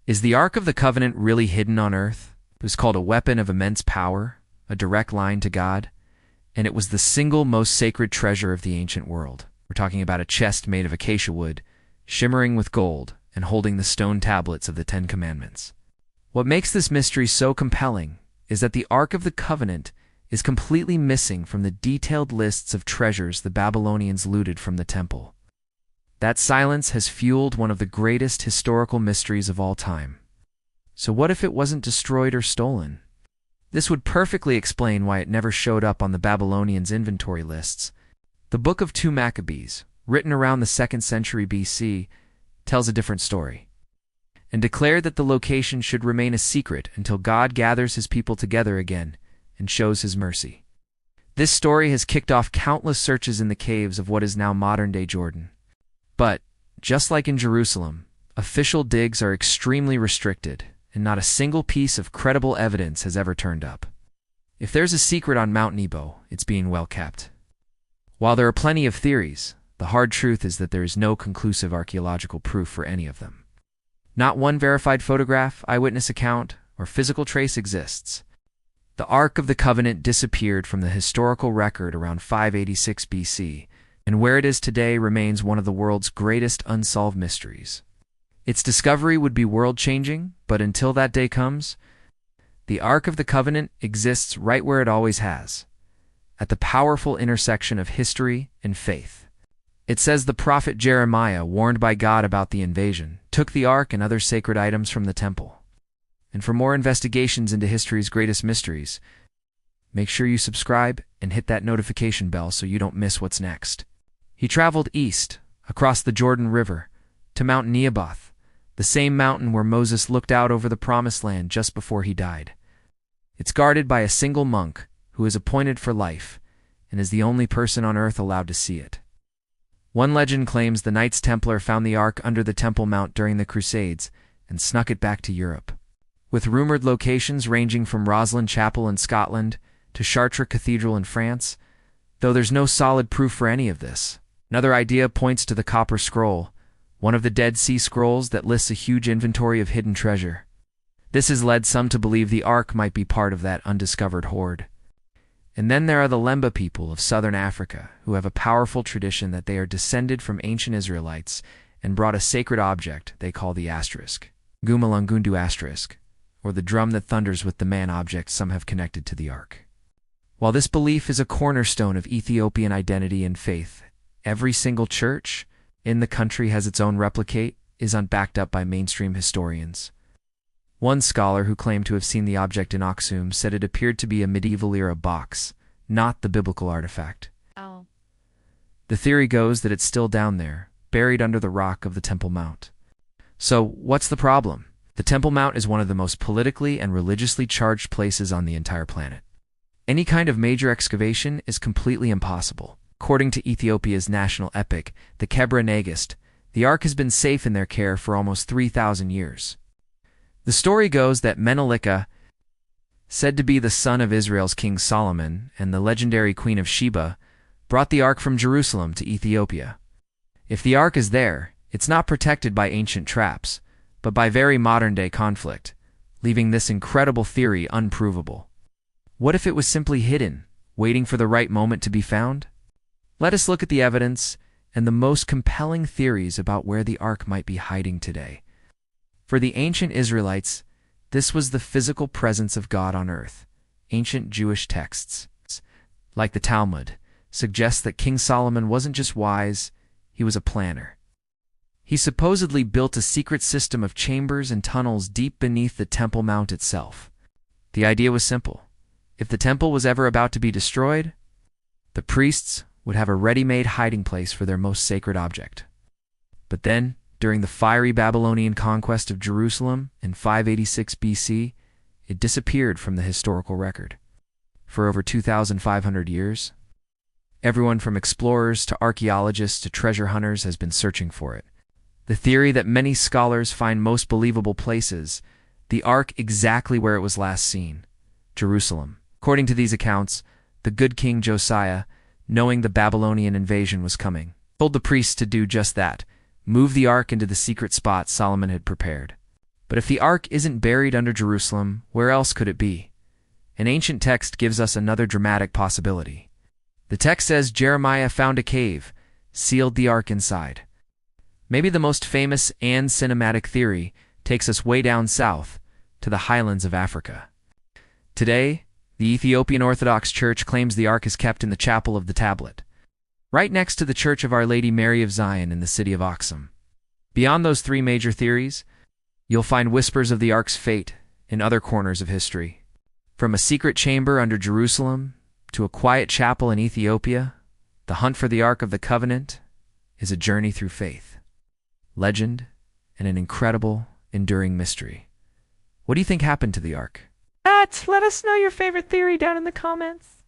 Is the Ark of the Covenant really hidden on Earth? It was called a weapon of immense power, a direct line to God, and it was the single most sacred treasure of the ancient world. We're talking about a chest made of acacia wood, shimmering with gold, and holding the stone tablets of the Ten Commandments. What makes this mystery so compelling is that the Ark of the Covenant is completely missing from the detailed lists of treasures the Babylonians looted from the temple. That silence has fueled one of the greatest historical mysteries of all time. So what if it wasn't destroyed or stolen? This would perfectly explain why it never showed up on the Babylonians' inventory lists. The Book of 2 Maccabees, written around the 2nd century BC, tells a different story, and declared that the location should remain a secret until God gathers his people together again and shows his mercy. This story has kicked off countless searches in the caves of what is now modern-day Jordan. But, just like in Jerusalem, official digs are extremely restricted, and not a single piece of credible evidence has ever turned up. If there's a secret on Mount Nebo, it's being well kept. While there are plenty of theories, the hard truth is that there is no conclusive archaeological proof for any of them. Not one verified photograph, eyewitness account, or physical trace exists. The Ark of the Covenant disappeared from the historical record around 586 BC, and where it is today remains one of the world's greatest unsolved mysteries. Its discovery would be world-changing, but until that day comes, the Ark of the Covenant exists right where it always has, at the powerful intersection of history and faith. It says the prophet Jeremiah, warned by God about the invasion, took the Ark and other sacred items from the temple. And for more investigations into history's greatest mysteries, make sure you subscribe and hit that notification bell so you don't miss what's next. He traveled east, across the Jordan River, to Mount Nebaioth, the same mountain where Moses looked out over the Promised Land just before he died. It's guarded by a single monk who is appointed for life and is the only person on earth allowed to see it. One legend claims the Knights Templar found the Ark under the Temple Mount during the Crusades and snuck it back to Europe. With rumored locations ranging from Rosslyn Chapel in Scotland to Chartres Cathedral in France, though there's no solid proof for any of this. Another idea points to the Copper Scroll, one of the Dead Sea Scrolls that lists a huge inventory of hidden treasure. This has led some to believe the Ark might be part of that undiscovered hoard. And then there are the Lemba people of southern Africa, who have a powerful tradition that they are descended from ancient Israelites and brought a sacred object they call the asterisk, Gumalungundu asterisk, or the drum that thunders with the man object some have connected to the Ark. While this belief is a cornerstone of Ethiopian identity and faith, every single church in the country has its own replicate, is unbacked up by mainstream historians. One scholar who claimed to have seen the object in Aksum said it appeared to be a medieval-era box, not the biblical artifact. Oh. The theory goes that it's still down there, buried under the rock of the Temple Mount. So, what's the problem? The Temple Mount is one of the most politically and religiously charged places on the entire planet. Any kind of major excavation is completely impossible. According to Ethiopia's national epic, the Kebra Nagast, the Ark has been safe in their care for almost 3,000 years. The story goes that Menelikah, said to be the son of Israel's King Solomon and the legendary Queen of Sheba, brought the Ark from Jerusalem to Ethiopia. If the Ark is there, it's not protected by ancient traps, but by very modern-day conflict, leaving this incredible theory unprovable. What if it was simply hidden, waiting for the right moment to be found? Let us look at the evidence and the most compelling theories about where the Ark might be hiding today. For the ancient Israelites, this was the physical presence of God on earth. Ancient Jewish texts, like the Talmud, suggest that King Solomon wasn't just wise, he was a planner. He supposedly built a secret system of chambers and tunnels deep beneath the Temple Mount itself. The idea was simple. If the temple was ever about to be destroyed, the priests would have a ready-made hiding place for their most sacred object. But then, during the fiery Babylonian conquest of Jerusalem in 586 BC, it disappeared from the historical record. For over 2,500 years, everyone from explorers to archaeologists to treasure hunters has been searching for it. The theory that many scholars find most believable places, the Ark exactly where it was last seen, Jerusalem. According to these accounts, the good King Josiah, knowing the Babylonian invasion was coming, told the priests to do just that, move the Ark into the secret spot Solomon had prepared. But if the ark isn't buried under Jerusalem, where else could it be? An ancient text gives us another dramatic possibility. The text says Jeremiah found a cave, sealed the ark inside. Maybe the most famous and cinematic theory takes us way down south, to the highlands of Africa. Today, the Ethiopian Orthodox Church claims the ark is kept in the chapel of the tablet, right next to the Church of Our Lady Mary of Zion in the city of Aksum. Beyond those three major theories, you'll find whispers of the ark's fate in other corners of history. From a secret chamber under Jerusalem to a quiet chapel in Ethiopia, the hunt for the Ark of the Covenant is a journey through faith, legend, and an incredible, enduring mystery. What do you think happened to the Ark? Let us know your favorite theory down in the comments.